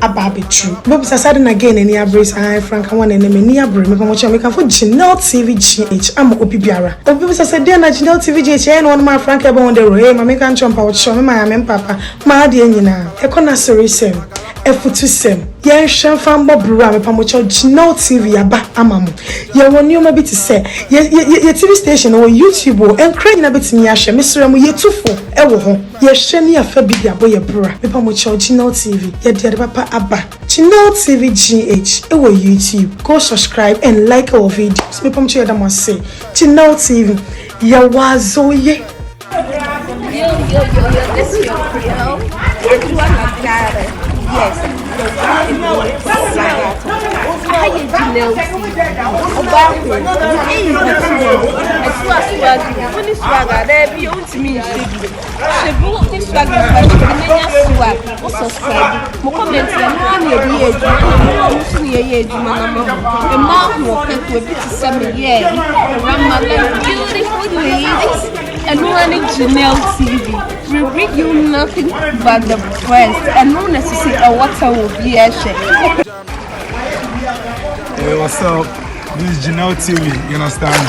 aba betru. Bob Sasadin again any abrace I Frank one and me near brim me can for Janelle TV GH. I'm Opibiara. Bob Sasadin na Janelle TV GH and one my Frank eba on the road. My make and chomp out show me my papa. My dear nyina. Ekona serisem. Efutusem. Yen shan fan bobra me pamocho Janelle TV aba amamu. Ye won you maybe to say ye TV station or YouTube or and crane na bit me ahye mesrem ye tufo e wo ho. Ye hwe ne afa bibia boy bra. Me pamocho Janelle TV. Ye de papa aba. Janelle TV GH e wo YouTube. Go subscribe and like our videos. Me pamocho yada mo say Janelle TV ya wazo ye. Yo, this is your Creole. If you want to get it, yes. How you Janelle TV? About it. When this swagger, there be on to me. She brought this swagger for the swag. What's subscribe? My comments are not near the age. I'm near the age. My mom will get to a bit of 7 years. Around my life, beautiful ladies. And one in Janelle TV, we bring you nothing but the best, and no necessary a water will be a share. Hey, what's up? This is Janelle TV, you understand?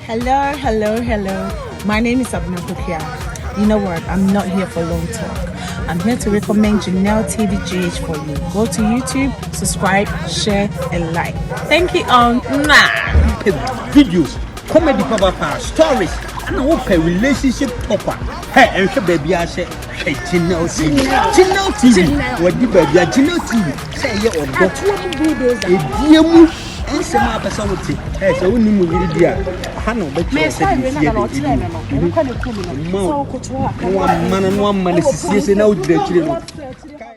Hello. My name is Abna Bukia. You know what? I'm not here for long talk. I'm here to recommend Janelle TV GH for you. Go to YouTube, subscribe, share, and like. Thank you all. Videos, comedy papa, stories, and open relationship papa. Hey, and she baby, I say, hey, Janelle TV. What the baby, Janelle TV. Say, you're a and some other personality. Hey, so we need to be a Hano, but you said, one man and one man is serious and out there.